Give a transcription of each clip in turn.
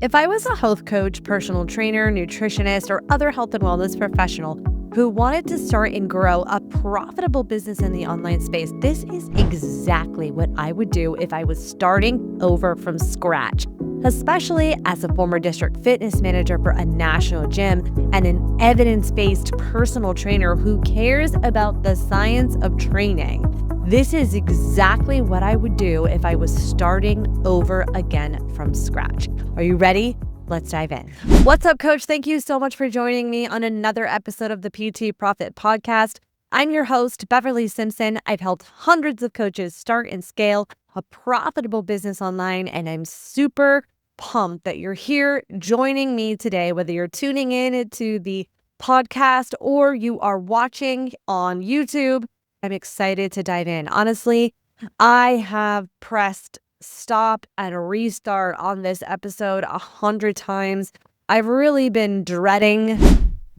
If I was a health coach, personal trainer, nutritionist, or other health and wellness professional who wanted to start and grow a profitable business in the online space, this is exactly what I would do if I was starting over from scratch, especially as a former district fitness manager for a national gym and an evidence-based personal trainer who cares about the science of training. This is exactly what I would do if I was starting over again from scratch. Are you ready? Let's dive in. What's up, Coach? Thank you so much for joining me on another episode of the PT Profit Podcast. I'm your host, Beverly Simpson. I've helped hundreds of coaches start and scale a profitable business online, and I'm super pumped that you're here joining me today, whether you're tuning in to the podcast or you are watching on YouTube. I'm excited to dive in. Honestly, I have pressed stop and restart on this episode 100 times. I've really been dreading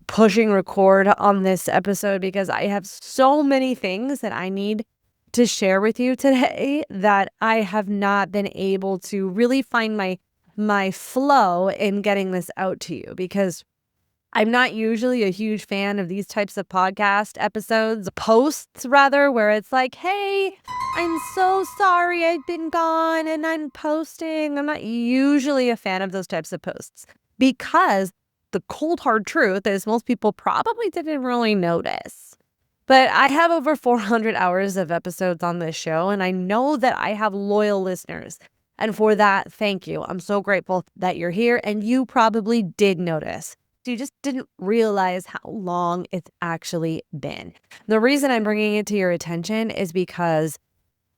pushing record on this episode because I have so many things that I need to share with you today that I have not been able to really find my flow in getting this out to you, because I'm not usually a huge fan of these types of podcast posts rather, where it's like, hey, I'm so sorry I've been gone and I'm posting. I'm not usually a fan of those types of posts because the cold hard truth is most people probably didn't really notice. But I have over 400 hours of episodes on this show, and I know that I have loyal listeners. And for that, thank you. I'm so grateful that you're here, and you probably did notice. You just didn't realize how long it's actually been. The reason I'm bringing it to your attention is because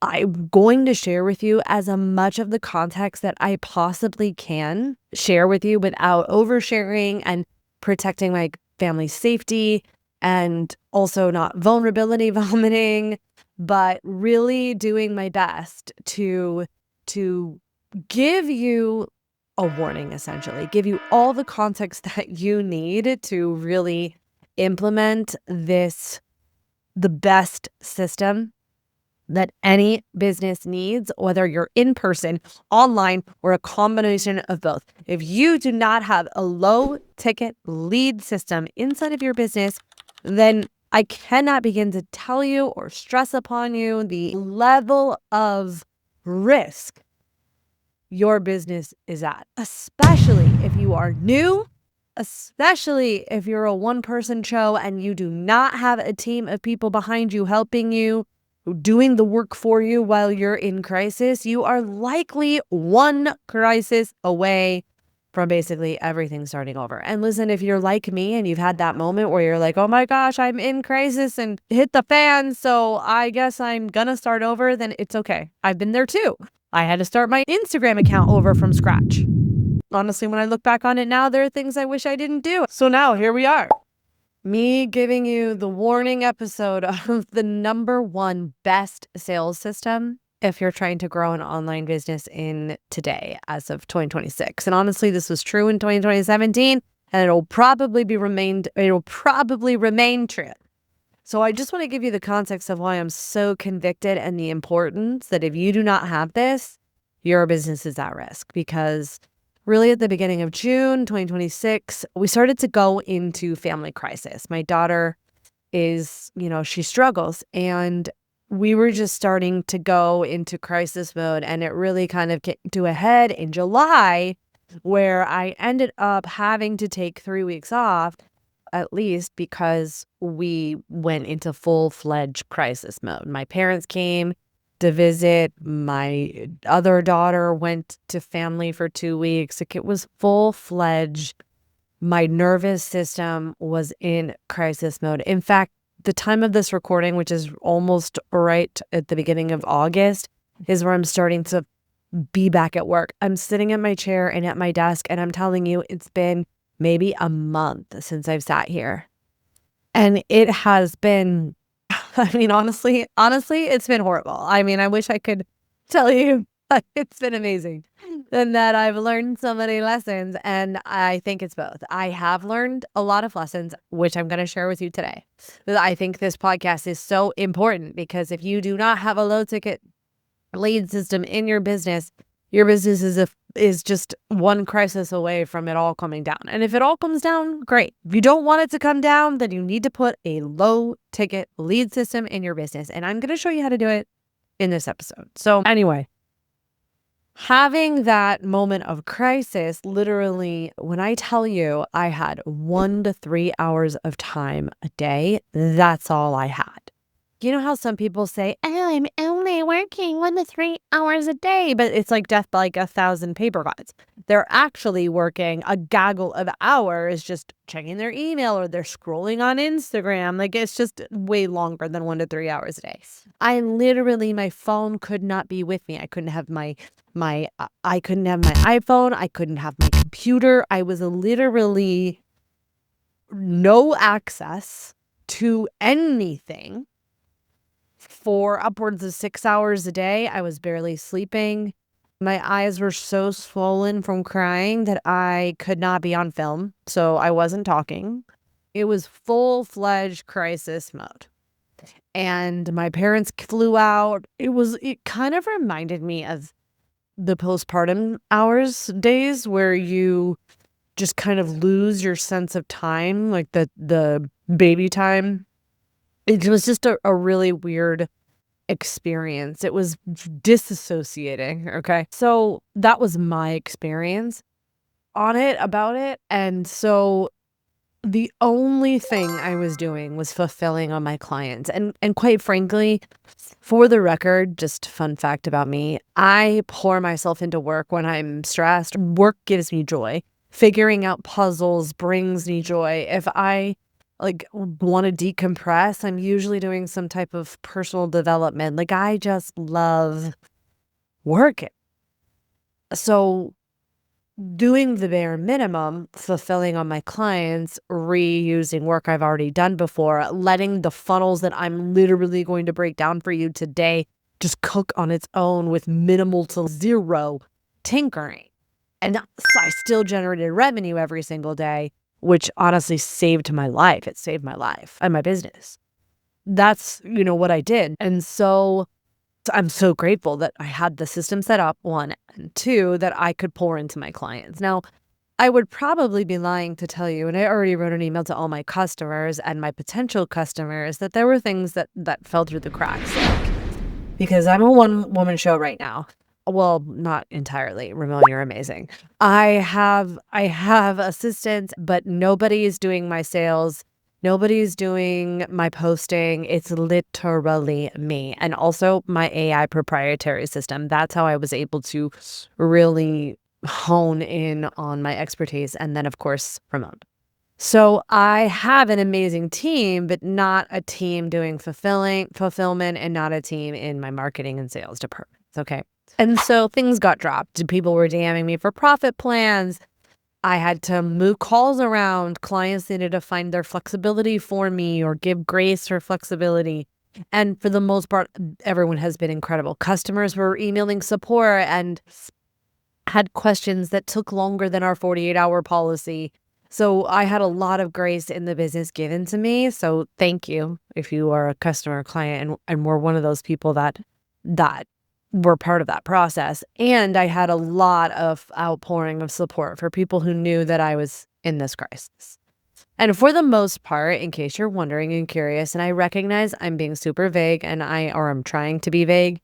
I'm going to share with you as much of the context that I possibly can share with you without oversharing and protecting my family's safety, and also not vulnerability vomiting, but really doing my best to give you a warning, essentially, give you all the context that you need to really implement the best system that any business needs, whether you're in person, online, or a combination of both. If you do not have a low ticket lead system inside of your business, then I cannot begin to tell you or stress upon you the level of risk your business is at, especially if you are new, especially if you're a one-person show and you do not have a team of people behind you helping you, doing the work for you while you're in crisis. You are likely one crisis away from basically everything starting over. And listen, if you're like me and you've had that moment where you're like, oh my gosh, I'm in crisis and hit the fan, so I guess I'm gonna start over, then it's okay. I've been there too. I had to start my Instagram account over from scratch. Honestly, when I look back on it now, there are things I wish I didn't do. So now here we are. Me giving you the warning episode of the #1 best sales system if you're trying to grow an online business in today as of 2026. And honestly, this was true in 2017, and it'll probably remain true. So I just want to give you the context of why I'm so convicted and the importance that if you do not have this, your business is at risk. Because really at the beginning of June 2026, we started to go into family crisis. My daughter is, she struggles, and we were just starting to go into crisis mode, and it really kind of came to a head in July, where I ended up having to take 3 weeks off, at least, because we went into full-fledged crisis mode. My parents came to visit. My other daughter went to family for 2 weeks. Like, it was full-fledged. My nervous system was in crisis mode. In fact, the time of this recording, which is almost right at the beginning of August, is where I'm starting to be back at work. I'm sitting at my chair and at my desk, and I'm telling you, it's been maybe a month since I've sat here. And it has been, honestly, it's been horrible. I wish I could tell you it's been amazing and that I've learned so many lessons. And I think it's both. I have learned a lot of lessons, which I'm going to share with you today. I think this podcast is so important because if you do not have a low ticket lead system in your business, Your business is just one crisis away from it all coming down. And if it all comes down, great. If you don't want it to come down, then you need to put a low ticket lead system in your business. And I'm going to show you how to do it in this episode. So anyway, having that moment of crisis, literally, when I tell you I had 1 to 3 hours of time a day, that's all I had. You know how some people say, oh, I'm only working 1 to 3 hours a day, but it's like death by like 1,000 paper cuts. They're actually working a gaggle of hours just checking their email or they're scrolling on Instagram. Like it's just way longer than 1 to 3 hours a day. I literally, my phone could not be with me. I couldn't have my iPhone. I couldn't have my computer. I was literally no access to anything for upwards of 6 hours a day. I was barely sleeping. My eyes were so swollen from crying that I could not be on film, so I wasn't talking. It was full-fledged crisis mode. And my parents flew out. It kind of reminded me of the postpartum days where you just kind of lose your sense of time, like the baby time. It was just a really weird experience. It was disassociating, okay? So that was my experience about it. And so the only thing I was doing was fulfilling on my clients. And quite frankly, for the record, just fun fact about me, I pour myself into work when I'm stressed. Work gives me joy. Figuring out puzzles brings me joy. If I want to decompress, I'm usually doing some type of personal development. Like I just love working. So doing the bare minimum, fulfilling on my clients, reusing work I've already done before, letting the funnels that I'm literally going to break down for you today just cook on its own with minimal to zero tinkering. And I still generated revenue every single day, which honestly saved my life. It saved my life and my business. That's, what I did. And so I'm so grateful that I had the system set up, 1, and 2, that I could pour into my clients. Now, I would probably be lying to tell you, and I already wrote an email to all my customers and my potential customers, that there were things that fell through the cracks. Because I'm a one-woman show right now. Well, not entirely. Ramon, you're amazing. I have assistants, but nobody is doing my sales. Nobody's doing my posting. It's literally me. And also my AI proprietary system. That's how I was able to really hone in on my expertise. And then, of course, Ramon. So I have an amazing team, but not a team doing fulfillment and not a team in my marketing and sales departments. Okay. And so things got dropped. People were DMing me for profit plans. I had to move calls around. Clients needed to find their flexibility for me or give grace for flexibility. And for the most part, everyone has been incredible. Customers were emailing support and had questions that took longer than our 48-hour policy. So I had a lot of grace in the business given to me. So thank you if you are a customer or client and were one of those people that were part of that process. And I had a lot of outpouring of support for people who knew that I was in this crisis. And for the most part, in case you're wondering and curious, and I recognize I'm being super vague or I'm trying to be vague,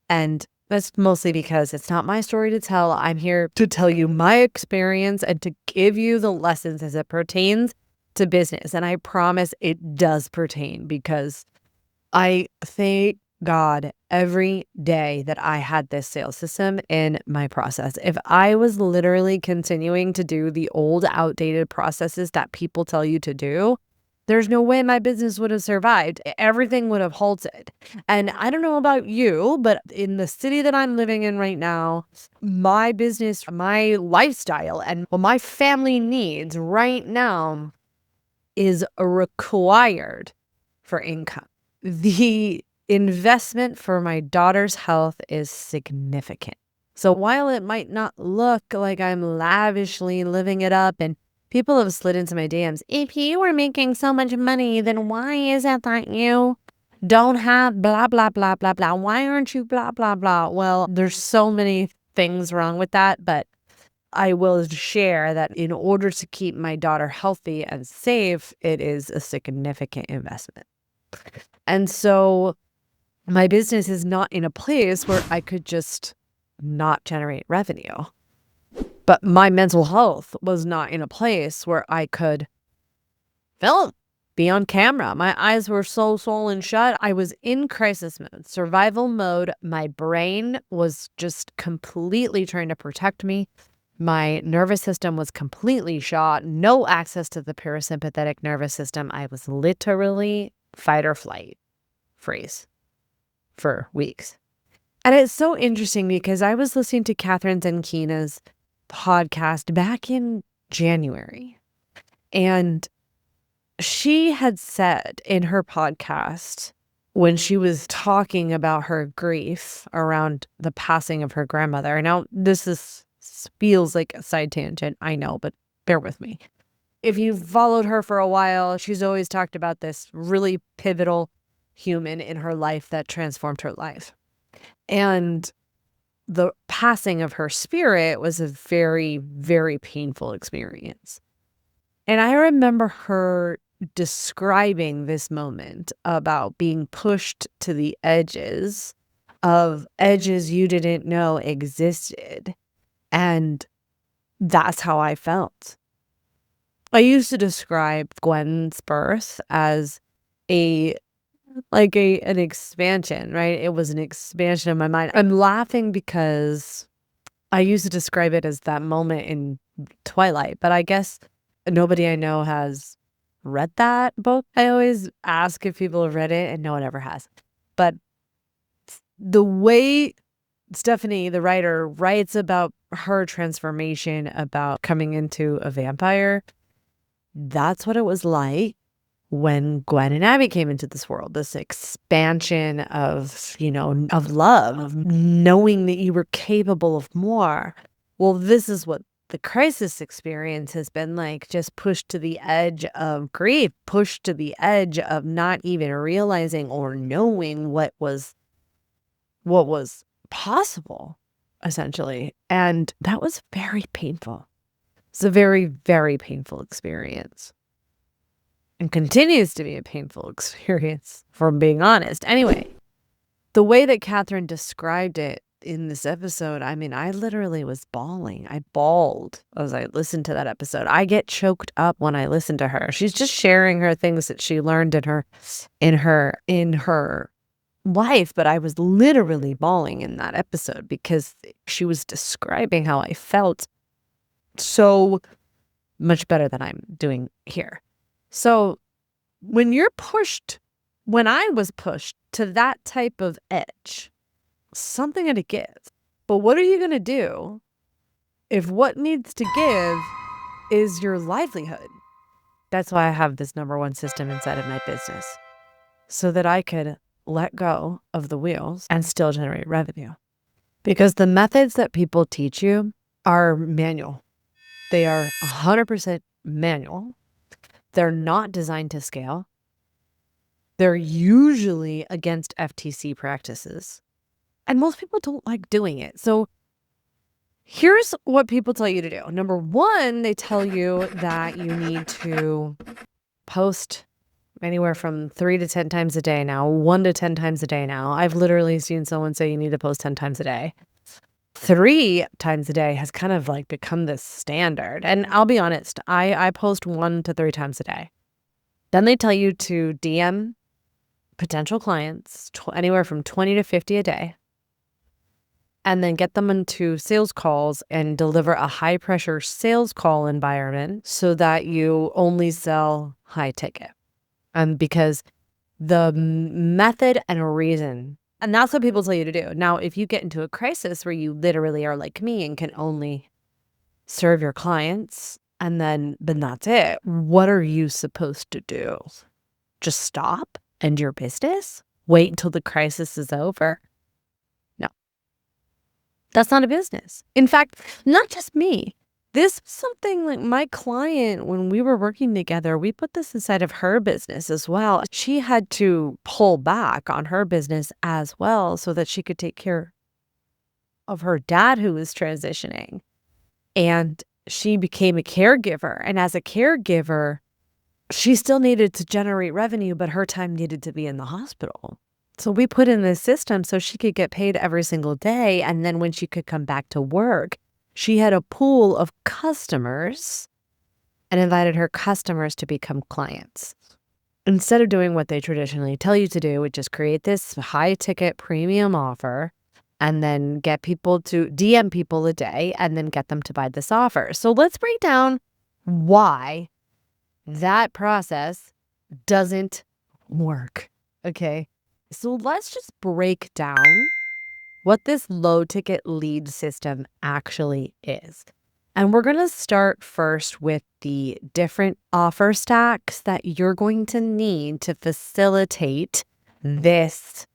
and that's mostly because it's not my story to tell. I'm here to tell you my experience and to give you the lessons as it pertains to business. And I promise it does pertain, because I thank God every day that I had this sales system in my process. If I was literally continuing to do the old outdated processes that people tell you to do, there's no way my business would have survived. Everything would have halted. And I don't know about you, but in the city that I'm living in right now, my business, my lifestyle, and what my family needs right now is required for income. The investment for my daughter's health is significant. So while it might not look like I'm lavishly living it up, and people have slid into my DMs, if you were making so much money, then why is it that you don't have blah, blah, blah, blah, blah? Why aren't you blah, blah, blah? Well, there's so many things wrong with that, but I will share that in order to keep my daughter healthy and safe, it is a significant investment. And so my business is not in a place where I could just not generate revenue. But my mental health was not in a place where I could film, be on camera. My eyes were so swollen shut. I was in crisis mode, survival mode. My brain was just completely trying to protect me. My nervous system was completely shot, no access to the parasympathetic nervous system. I was literally fight or flight freeze for weeks. And it's so interesting because I was listening to Catherine Zenkina's podcast back in January. And she had said in her podcast, when she was talking about her grief around the passing of her grandmother. Now, this feels like a side tangent, I know, but bear with me. If you've followed her for a while, she's always talked about this really pivotal human in her life that transformed her life. And the passing of her spirit was a very, very painful experience. And I remember her describing this moment about being pushed to the edges of edges you didn't know existed. And that's how I felt. I used to describe Gwen's birth as an expansion, right? It was an expansion of my mind. I'm laughing because I used to describe it as that moment in Twilight, but I guess nobody I know has read that book. I always ask if people have read it and no one ever has. But the way Stephanie, the writer, writes about her transformation, about coming into a vampire, that's what it was like when Gwen and Abby came into this world, this expansion of, of love, of knowing that you were capable of more. Well, this is what the crisis experience has been like, just pushed to the edge of grief, pushed to the edge of not even realizing or knowing what was possible, essentially. And that was very painful. It's a very, very painful experience. And continues to be a painful experience, if I'm being honest. Anyway, the way that Catherine described it in this episode, I mean, I literally was bawling. I bawled as I listened to that episode. I get choked up when I listen to her. She's just sharing her things that she learned in her life, but I was literally bawling in that episode because she was describing how I felt so much better than I'm doing here. So when I was pushed to that type of edge, something had to give. But what are you going to do if what needs to give is your livelihood? That's why I have this number one system inside of my business, so that I could let go of the wheels and still generate revenue. Because the methods that people teach you are manual. They are 100% manual. They're not designed to scale. They're usually against FTC practices. And most people don't like doing it. So here's what people tell you to do. Number one, they tell you that you need to post anywhere from 3 to 10 times a day now, 1 to 10 times a day now. I've literally seen someone say you need to post 10 times a day. 3 times a day has kind of like become the standard. And I'll be honest, I post 1 to 3 times a day. Then they tell you to DM potential clients anywhere from 20 to 50 a day. And then get them into sales calls and deliver a high pressure sales call environment so that you only sell high ticket. Because the method and reason, and that's what people tell you to do. Now, if you get into a crisis where you literally are like me and can only serve your clients and then that's it, what are you supposed to do? Just stop? End your business? Wait until the crisis is over? No. That's not a business. In fact, not just me. This is something like my client, when we were working together, we put this inside of her business as well. She had to pull back on her business as well so that she could take care of her dad who was transitioning. And she became a caregiver. And as a caregiver, she still needed to generate revenue, but her time needed to be in the hospital. So we put in this system so she could get paid every single day. And then when she could come back to work, she had a pool of customers and invited her customers to become clients. Instead of doing what they traditionally tell you to do, which is create this high ticket premium offer and then get people to DM people a day and then get them to buy this offer. So let's break down why that process doesn't work. Okay. So let's just break down what this low ticket lead system actually is. And we're going to start first with the different offer stacks that you're going to need to facilitate this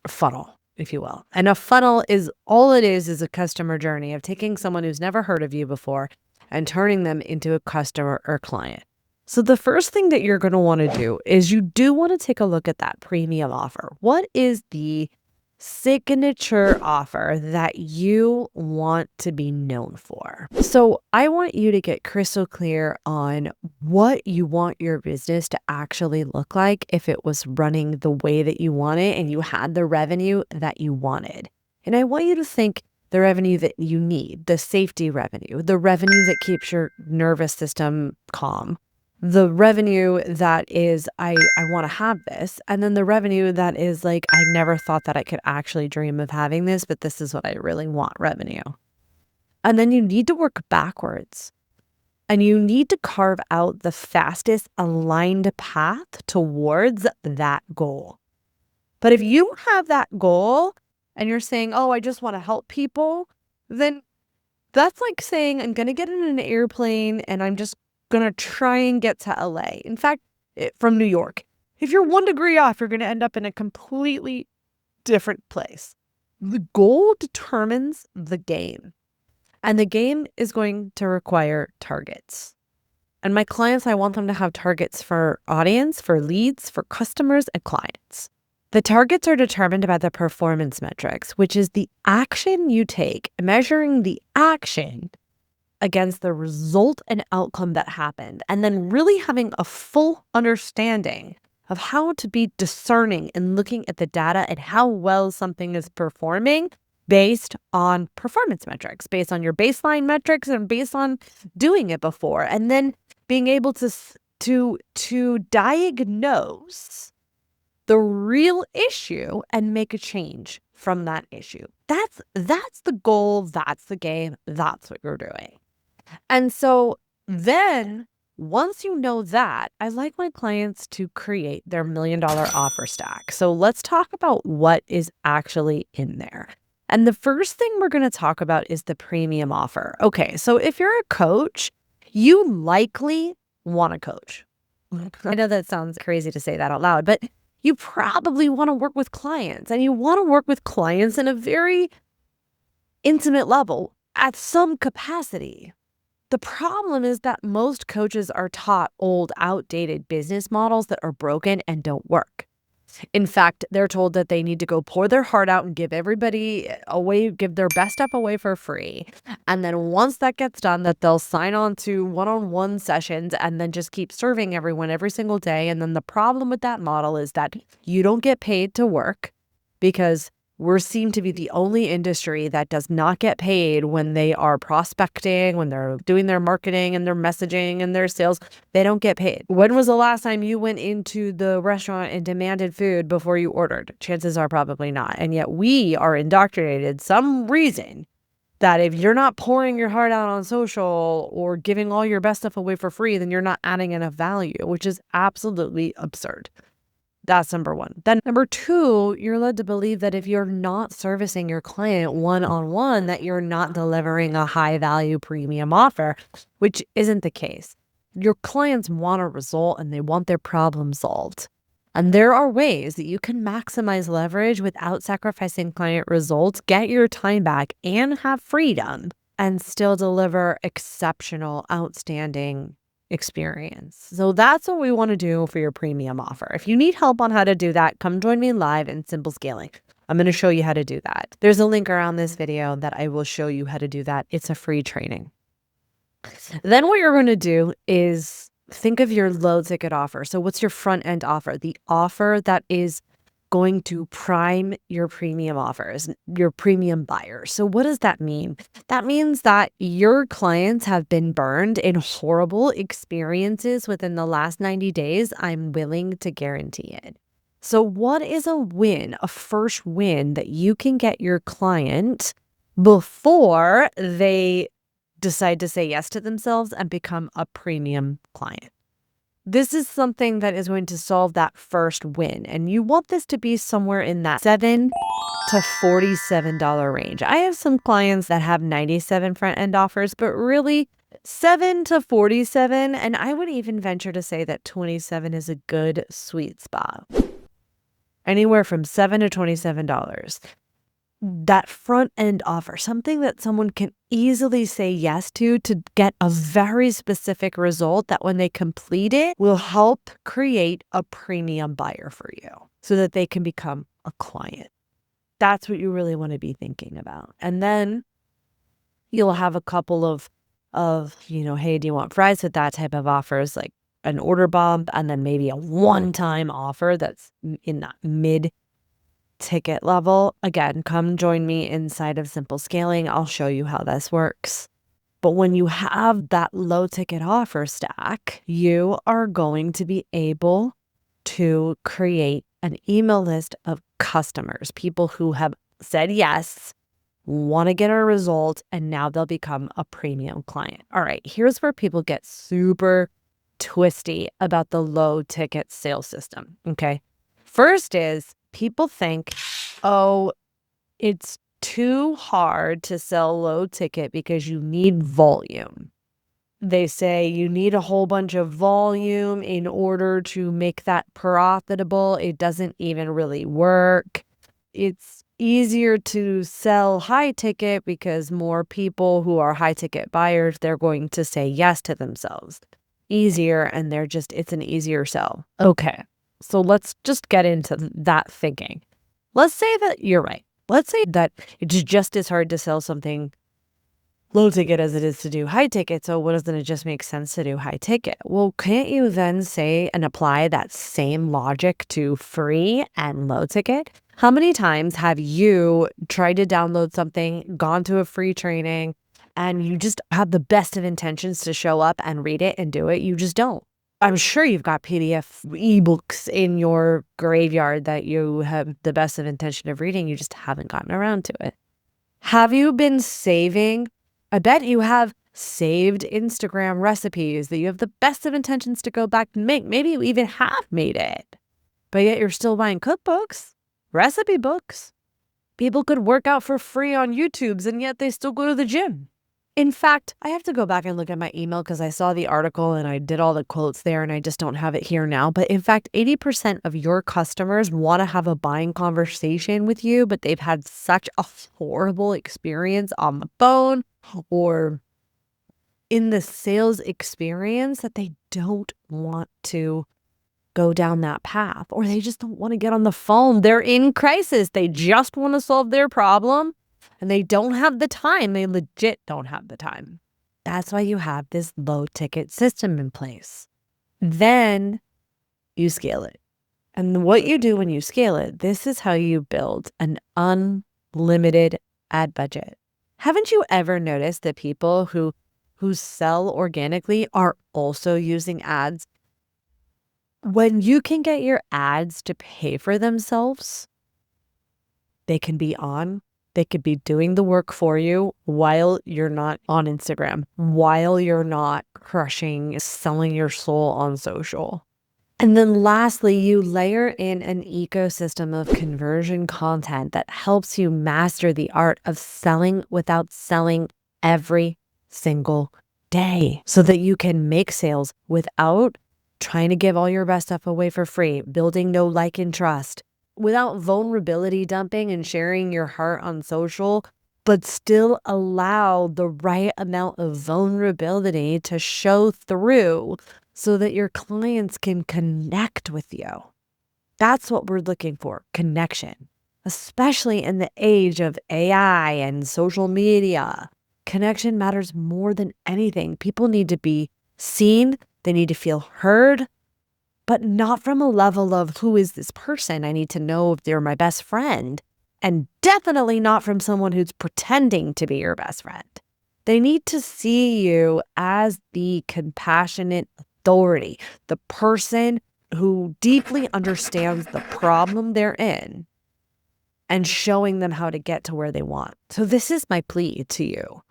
funnel, if you will. And a funnel is all it is a customer journey of taking someone who's never heard of you before and turning them into a customer or client. So the first thing that you're going to want to do is you do want to take a look at that premium offer. What is the signature offer that you want to be known for? So I want you to get crystal clear on what you want your business to actually look like if it was running the way that you want it and you had the revenue that you wanted. And I want you to think the revenue that you need, the safety revenue, the revenue that keeps your nervous system calm, the revenue that is, I want to have this. And then the revenue that is like, I never thought that I could actually dream of having this, but this is what I really want revenue. And then you need to work backwards and you need to carve out the fastest aligned path towards that goal. But if you have that goal and you're saying, oh, I just want to help people, then that's like saying I'm going to get in an airplane and I'm just going to try and get to LA. In fact, from New York. If you're 1 degree off, you're going to end up in a completely different place. The goal determines the game. And the game is going to require targets. And my clients, I want them to have targets for audience, for leads, for customers, and clients. The targets are determined by the performance metrics, which is the action you take, measuring the action against the result and outcome that happened, and then really having a full understanding of how to be discerning and looking at the data and how well something is performing based on performance metrics, based on your baseline metrics and based on doing it before, and then being able to diagnose the real issue and make a change from that issue. That's the goal, that's the game, that's what you're doing. And so then once you know that, I like my clients to create their $1 million offer stack. So let's talk about what is actually in there. And the first thing we're going to talk about is the premium offer. Okay, so if you're a coach, you likely want to coach. I know that sounds crazy to say that out loud, but you probably want to work with clients, and you want to work with clients in a very intimate level at some capacity. The problem is that most coaches are taught old, outdated business models that are broken and don't work. In fact, they're told that they need to go pour their heart out and give everybody away, give their best stuff away for free. And then once that gets done, that they'll sign on to one-on-one sessions and then just keep serving everyone every single day. And then the problem with that model is that you don't get paid to work because we're seen to be the only industry that does not get paid when they are prospecting, when they're doing their marketing and their messaging and their sales. They don't get paid. When was the last time you went into the restaurant and demanded food before you ordered? Chances are probably not. And yet we are indoctrinated some reason that if you're not pouring your heart out on social or giving all your best stuff away for free, then you're not adding enough value, which is absolutely absurd. That's number one. Then number two, you're led to believe that if you're not servicing your client one-on-one, that you're not delivering a high value premium offer, which isn't the case. Your clients want a result and they want their problem solved. And there are ways that you can maximize leverage without sacrificing client results, get your time back, and have freedom, and still deliver exceptional, outstanding experience. So that's what we want to do for your premium offer. If you need help on how to do that, come join me live in Simple Scaling. I'm going to show you how to do that. There's a link around this video that I will show you how to do that. It's a free training. Then what you're going to do is think of your low ticket offer. So what's your front end offer? The offer that is going to prime your premium offers, your premium buyers. So what does that mean? That means that your clients have been burned in horrible experiences within the last 90 days. I'm willing to guarantee it. So what is a win, a first win that you can get your client before they decide to say yes to themselves and become a premium client? This is something that is going to solve that first win. And you want this to be somewhere in that $7 to $47 range. I have some clients that have 97 front end offers, but really 7 to 47. And I would even venture to say that 27 is a good sweet spot. Anywhere from $7 to $27. That front end offer, something that someone can easily say yes to get a very specific result that when they complete it will help create a premium buyer for you so that they can become a client. That's what you really want to be thinking about. And then you'll have a couple of, hey, do you want fries with that type of offers, like an order bump, and then maybe a one-time offer that's in that mid ticket level. Again, come join me inside of Simple Scaling. I'll show you how this works. But when you have that low ticket offer stack, you are going to be able to create an email list of customers, people who have said yes, want to get a result, and now they'll become a premium client. All right, here's where people get super twisty about the low ticket sales system. Okay. First is people think, oh, it's too hard to sell low ticket because you need volume. They say you need a whole bunch of volume in order to make that profitable. It doesn't even really work. It's easier to sell high ticket because more people who are high ticket buyers, they're going to say yes to themselves. Easier, and it's an easier sell. Okay. So let's just get into that thinking. Let's say that you're right. Let's say that it's just as hard to sell something low ticket as it is to do high ticket. So doesn't it just make sense to do high ticket? Well, can't you then say and apply that same logic to free and low ticket? How many times have you tried to download something, gone to a free training, and you just have the best of intentions to show up and read it and do it? You just don't. I'm sure you've got PDF ebooks in your graveyard that you have the best of intention of reading. You just haven't gotten around to it. Have you been saving? I bet you have saved Instagram recipes that you have the best of intentions to go back and make. Maybe you even have made it, but yet you're still buying cookbooks, recipe books. People could work out for free on YouTubes and yet they still go to the gym. In fact, I have to go back and look at my email because I saw the article and I did all the quotes there and I just don't have it here now. But in fact, 80% of your customers want to have a buying conversation with you, but they've had such a horrible experience on the phone or in the sales experience that they don't want to go down that path, or they just don't want to get on the phone. They're in crisis. They just want to solve their problem. And they don't have the time. They legit don't have the time. That's why you have this low ticket system in place. Then you scale it. And what you do when you scale it, this is how you build an unlimited ad budget. Haven't you ever noticed that people who sell organically are also using ads? When you can get your ads to pay for themselves, they can be on. They could be doing the work for you while you're not on Instagram, while you're not crushing, selling your soul on social. And then lastly, you layer in an ecosystem of conversion content that helps you master the art of selling without selling every single day so that you can make sales without trying to give all your best stuff away for free, building no like and trust, without vulnerability dumping and sharing your heart on social, but still allow the right amount of vulnerability to show through so that your clients can connect with you. That's what we're looking for, connection. especially in the age of AI and social media. Connection matters more than anything. People need to be seen, they need to feel heard, but not from a level of who is this person? I need to know if they're my best friend, and definitely not from someone who's pretending to be your best friend. They need to see you as the compassionate authority, the person who deeply understands the problem they're in and showing them how to get to where they want. So this is my plea to you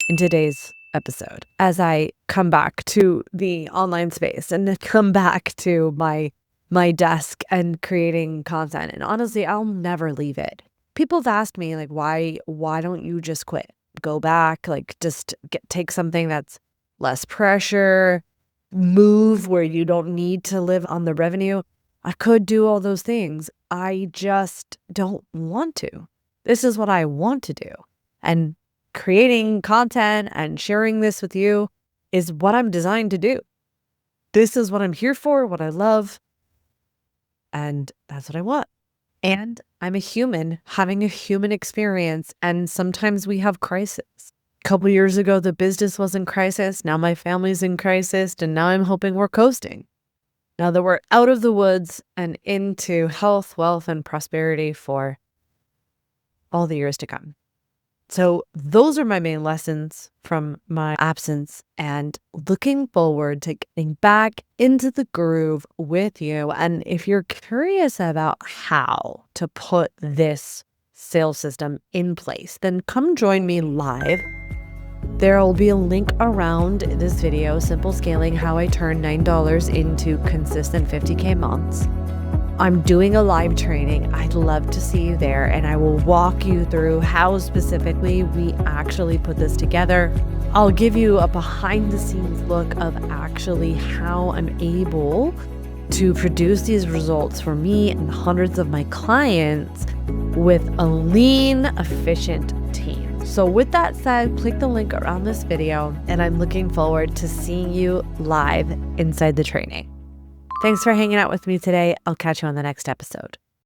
in today's episode as I come back to the online space and come back to my desk and creating content. And honestly, I'll never leave it. People have asked me, like, why don't you just quit? Go back, like, just take something that's less pressure, move where you don't need to live on the revenue. I could do all those things. I just don't want to. This is what I want to do. And creating content and sharing this with you is what I'm designed to do. This is what I'm here for, what I love, and that's what I want. And I'm a human having a human experience, and sometimes we have crisis. A couple years ago, the business was in crisis. Now my family's in crisis, and now I'm hoping we're coasting. Now that we're out of the woods and into health, wealth, and prosperity for all the years to come. So those are my main lessons from my absence, and looking forward to getting back into the groove with you. And if you're curious about how to put this sales system in place, then come join me live. There will be a link around this video, Simple Scaling, how I turn $9 into consistent 50K months. I'm doing a live training. I'd love to see you there, and I will walk you through how specifically we actually put this together. I'll give you a behind the scenes look of actually how I'm able to produce these results for me and hundreds of my clients with a lean, efficient team. So with that said, click the link around this video, and I'm looking forward to seeing you live inside the training. Thanks for hanging out with me today. I'll catch you on the next episode.